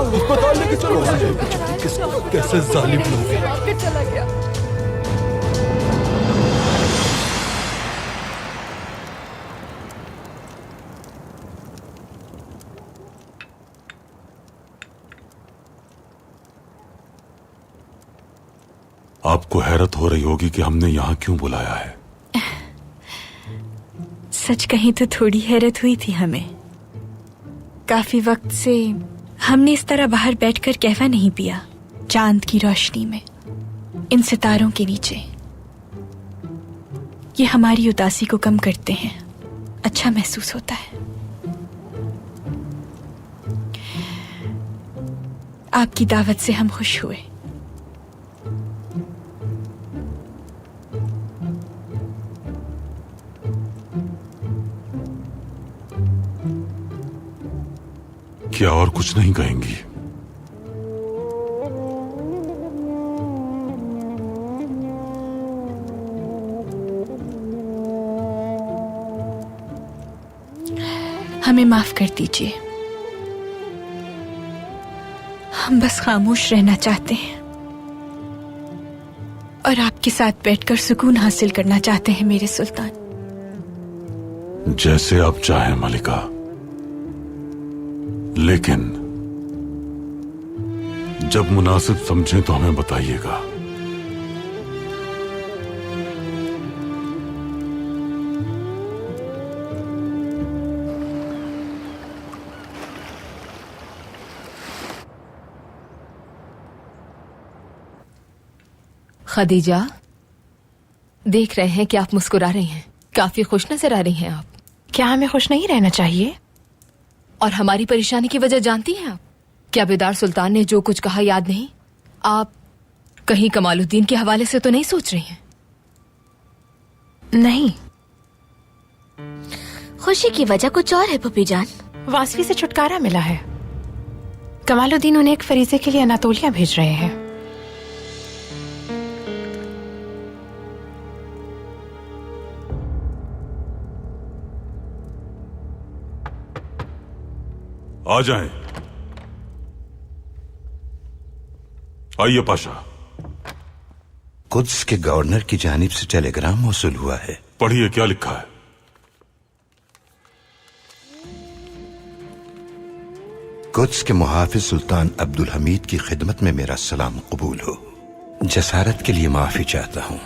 अस्पताल लेके चलो। कैसे जालिम लोग हैं। चला गया। आपको हैरत हो रही होगी कि हमने यहाँ क्यों बुलाया है। सच कहीं तो थोड़ी हैरत हुई थी हमें। काफी वक्त से हमने इस तरह बाहर बैठकर कहवा नहीं पिया, चांद की रोशनी में, इन सितारों के नीचे। ये हमारी उदासी को कम करते हैं, अच्छा महसूस होता है। आपकी दावत से हम खुश हुए। क्या और कुछ नहीं कहेंगी? हमें माफ कर दीजिए, हम बस खामोश रहना चाहते हैं और आपके साथ बैठकर सुकून हासिल करना चाहते हैं मेरे सुल्तान। जैसे आप चाहें मलिका, लेकिन जब मुनासिब समझें तो हमें बताइएगा। खदीजा, देख रहे हैं कि आप मुस्कुरा रही हैं, काफी खुश नजर आ रही हैं आप। क्या हमें खुश नहीं रहना चाहिए? और हमारी परेशानी की वजह जानती हैं आप? क्या बेदार सुल्तान ने जो कुछ कहा याद नहीं? आप कहीं कमालुद्दीन के हवाले से तो नहीं सोच रही हैं? नहीं, खुशी की वजह कुछ और है पुपी जान। वासवी से छुटकारा मिला है। कमालुद्दीन उन्हें एक फरीजे के लिए अनातोलिया भेज रहे हैं। आ जाएं। आइए पाशा। कुद्स के गवर्नर की जानिब से टेलीग्राम मौसूल हुआ है। पढ़िए क्या लिखा है। कुद्स के मुहाफिज सुल्तान अब्दुल हमीद की खिदमत में मेरा सलाम कबूल हो। जसारत के लिए माफी चाहता हूँ।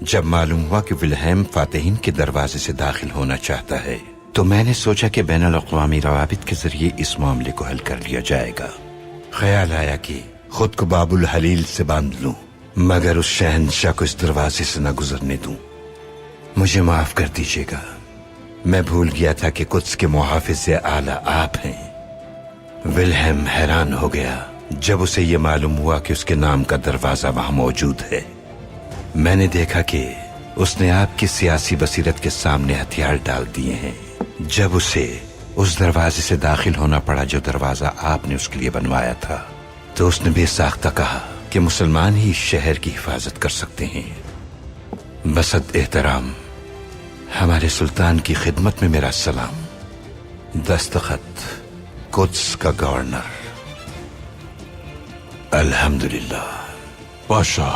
जब मालूम हुआ कि विल्हेम फातेहीन के दरवाजे से दाखिल होना चाहता है तो मैंने सोचा कि बैनुल अक़वामी रवाबित के जरिए इस मामले को हल कर लिया जाएगा। ख्याल आया कि खुद को बाबुल हलील से बांध लूं, मगर उस शहंशाह को इस दरवाजे से न गुजरने दूं। मुझे माफ कर दीजिएगा, मैं भूल गया था कि कुद्स के मुहाफिज आला आप हैं। विल्हेम हैरान हो गया जब उसे यह मालूम हुआ कि उसके नाम का दरवाजा वहां मौजूद है। मैंने देखा कि उसने आपकी सियासी बसीरत के सामने हथियार डाल दिए हैं। जब उसे उस दरवाजे से दाखिल होना पड़ा जो दरवाजा आपने उसके लिए बनवाया था, तो उसने बेसाख्ता कहा कि मुसलमान ही इस शहर की हिफाजत कर सकते हैं। बसद एहतराम, हमारे सुल्तान की खिदमत में मेरा सलाम। दस्तखत कुद्स का गवर्नर। अल्हम्दुलिल्लाह। पाशा,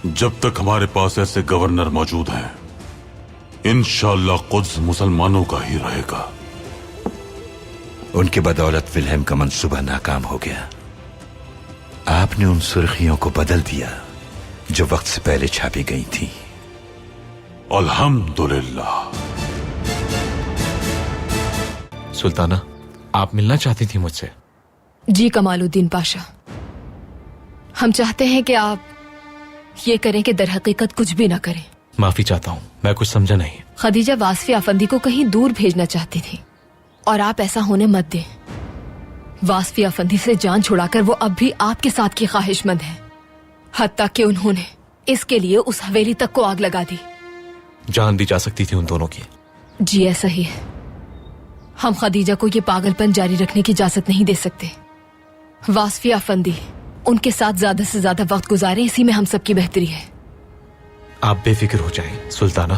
जब तक हमारे पास ऐसे गवर्नर मौजूद हैं, इंशाअल्लाह कुद्स मुसलमानों का ही रहेगा। उनकी बदौलत विल्हेम का मंसूबा नाकाम हो गया। आपने उन सुर्खियों को बदल दिया जो वक्त से पहले छापी गई थी। अल्हम्दुलिल्लाह। सुल्ताना, आप मिलना चाहती थी मुझसे? जी कमालुद्दीन पाशा, हम चाहते हैं कि आप ये करें कि दर हकीकत कुछ भी ना करें। माफी चाहता हूँ, मैं कुछ समझा नहीं। खदीजा वासफी अफंदी को कहीं दूर भेजना चाहती थी और आप ऐसा होने मत दें। वासफी अफंदी से जान छुड़ाकर वो अब भी आपके साथ की ख्वाहिशमंद है, हत्ता कि उन्होंने इसके लिए उस हवेली तक को आग लगा दी। जान भी जा सकती थी उन दोनों की। जी ऐसा ही है। हम खदीजा को ये पागलपन जारी रखने की इजाजत नहीं दे सकते। वासफी अफंदी उनके साथ ज्यादा से ज्यादा वक्त गुजारें, इसी में हम सबकी बेहतरी है। आप बेफिक्र हो जाएं सुल्ताना।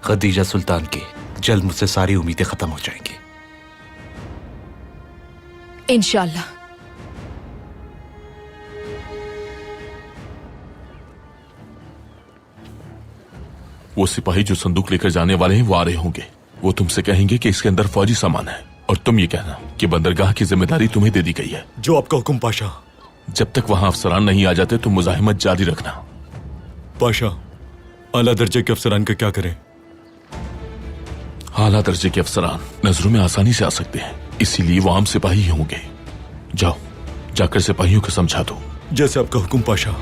खदीजा सुल्तान की जल्द मुझसे सारी उम्मीदें खत्म हो जाएंगी। इंशाल्लाह। वो सिपाही जो संदूक लेकर जाने वाले हैं वो आ रहे होंगे। वो तुमसे कहेंगे कि इसके अंदर फौजी सामान है और तुम ये कहना कि बंदरगाह की जिम्मेदारी तुम्हें दे दी गई है। जो आपका हुक्म पाशा। जब तक वहां अफसरान नहीं आ जाते तुम मुजाहिमत जारी रखना। पाशा, आला दर्जे के अफसरान का क्या करें? आला दर्जे के अफसरान नजरों में आसानी से आ सकते हैं, इसीलिए वो आम सिपाही ही होंगे। जाओ, जाकर सिपाहियों को समझा दो। जैसे आपका हुक्म पाशा।